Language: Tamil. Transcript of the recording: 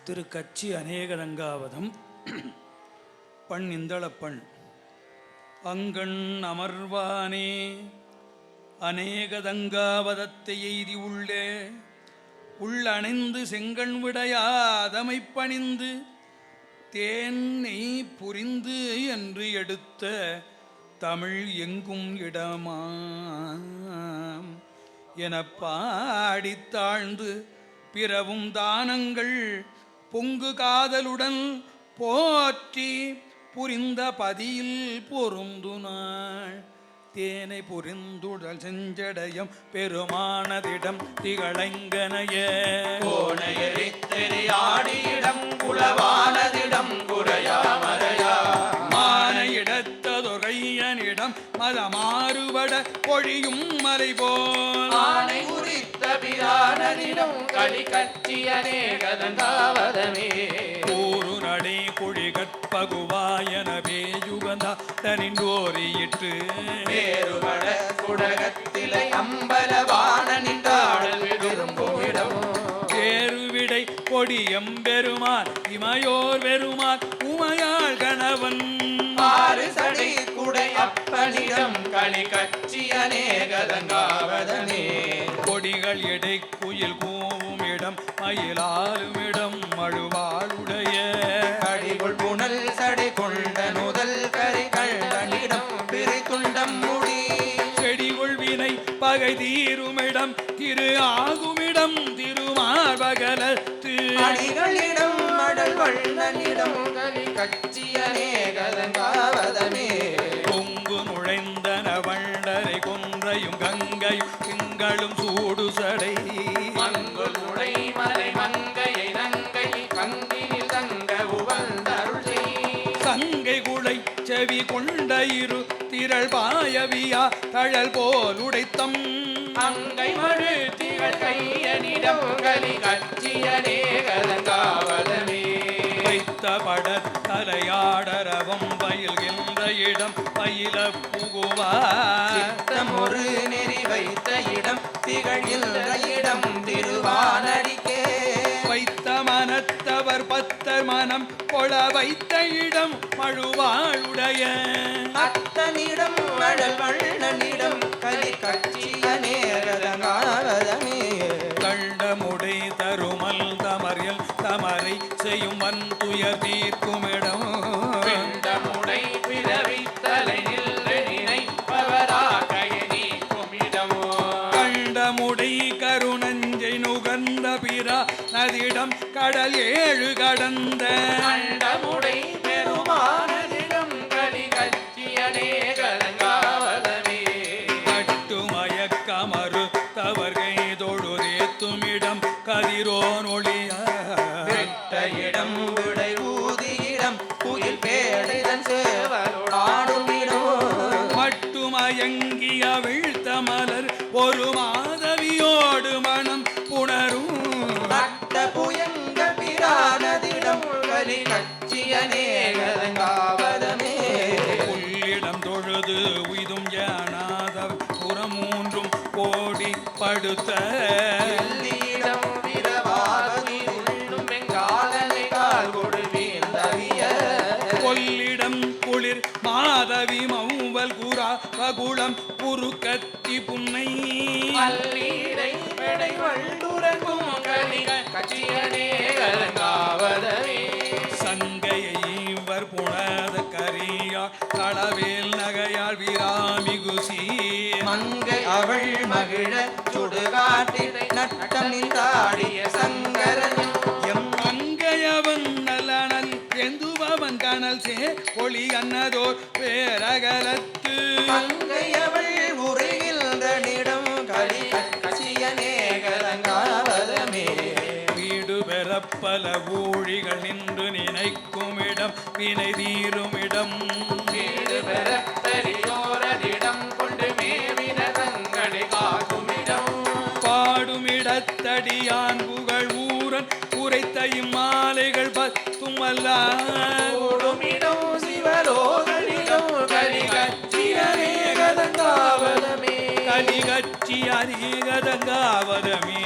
திரு கச்சி அநேகதங்காவதம் பண் இந்தளப்பண். அங்கண் அமர்வானே அநேகதங்காவதத்தை எய்தி உள்ளே உள்ளணைந்து செங்கண் விடையாதமை பணிந்து தேன்னை புரிந்து என்று எடுத்த தமிழ் எங்கும் இடமாம் என பாடித் தாழ்ந்து பிறவும் தானங்கள் பொங்கு காதலுடன் போற்றி புரிந்த பதியில் பொருந்துனாள் தேனை புரிந்துடல் செஞ்சடையம் பெருமானதிடம் திகழங்கனைய கோணையறித்தெறியாடியிடம் குளவானதிடம் குறையா மறையா மானையிடத்ததொகையனிடம் மதமாறுபட பொழியும் மலை போல் ஆனை உரித்த பிரானதிடம் களி கச்சி அநேகதங்காவதமே கூறு நடை குழி கற்பகுவாயன பேயுகந்தோரியிற்று வேறுபட குடகத்திலை அம்பலவான நின்றாடல் விரும்புமிடம் சேருவிடை கொடியம் பெருமான் இமையோர் பெருமான் உமையாள் கணவன் ஆறு சடை குடை அப்பனிடம் களி கச்சி அநேகதங்காவதமே கொடிகள் எடை குயில் கூவும் இடம் மயிலாலும் இடம் மழுவாளுடைய கடிகுள் புனல் சடை கொண்ட நுதல் கரை கண்டனிடம் பிரித்துண்டம் முடி செடிகுள் வினை பகை தீருமிடம் திரு ஆகுமிடம் திருமார்பகலத்து அடிகளிடம் மடல் வண்ணனிடம் களி கச்சி அநேகதங்காவதமே பொங்கு நுழைந்தன வண்டரை கொன்றையும் கங்கையும் திங்களும் சூடு சடை மங்குல் உடை மலை மங்கையை நங்கை கங்கினில் தங்க உவந்தருள் செய் சங்கை குளை செவி கொண்ட இரு திரள் பாயவியா தழல் போல் உடைத்தம் அங்கை மழு திகழ் கையனிடம் களி கச்சி அநேகதங்காவதமே வைத்த பட தலையாடரவம் பயில்கின்ற இடம் பயில புகுவார் சித்தமொரு நெறி வைத்த இடம் திகழ்கின்ற இடம் திருவானடிக்கே வைத்த மனத்தவர் பத்தர் மனம் கொள வைத்த இடம் மழுவாளுடைய அத்தனிடம் மழல் வண்ணனிடம் களி கச்சி அநேகதங்காவதமே கண்டமுடை தருமல் தமரியல் தமரை செய்யும் வன் துயர் தீர்க்குமிடம் பிண்டமுடை பிறவி தலை நின்று நினைப்பவராகைய நீக்குமிடமோ கண்டமுடை கருணஞ்சை நுகர்ந்த பிறா நதிடம் கடல் ஏழு கடந்த கண்டமுடை பெருமானதிடம் களி கச்சி அநேகதங்காவதமே கட்டுமயக்கமறு தவர்கை தொழுதேத்துமிடம் கதிரோனொழிய வெட்ட இடம் விடை ஊதியிடம் குயில் பேடைதன் சேவலோடாடுமிடம் மட்டுமயங்கிய வீழ்த்த மலர் ஒரு மாதவியோடு மனம் புணரும் அட்ட புயங்க பிரானதிடம் களி கச்சி அநேகதங்காவதமே புல்லிடம் தொழுது உய்தும் ஜானாத புறமூன்றும் கோடி படுத்த எல்லியிடம் விரவாகி உள்ளும் வெங்காலனை கால் கொடு வீழ்ந்தவிய கொல்லிடம் குளிர் மாதவி மௌவல் குரா பகுளம் குறுக்கத்தி புன்னை மல்லீரை பெடை வண்டுரங்கும் களி கச்சி அநேகதங்காவதமே சங்கையை இவர் புனத கரியாள் களவேல் நகையாள் விராமிகுசி மங்கை அவள் மகிழ சுடுகாட்டில் நட்டம் நின்றாடிய சங்கரன் எம் மங்கையவன் நலனல் எந்துபவன் கனல் சே ஒளி அன்னதோர் பேரகலத்து மங்கை அவள் உரைகின்ற நிடம் களி கச்சி அநேகதங்காவதமே வீடு பெறப்பல ஊழிகள் நின்று நினைக்குமிடம் வினை தீருமிடம் வீடு பெறப்பெரியோரதிடம் கொண்டு மேவின தங்களை காக்குமிடம் பாடுமிடத்தடியான் புகழ் ஊரன் உரைத்த இம்மாலைகள் பத்துமல்ல கூடுமிடம் சிவலோகனிடம் களி கச்சி அநேகதங்காவதமே கலிகச்சி அநேகதங்காவதமே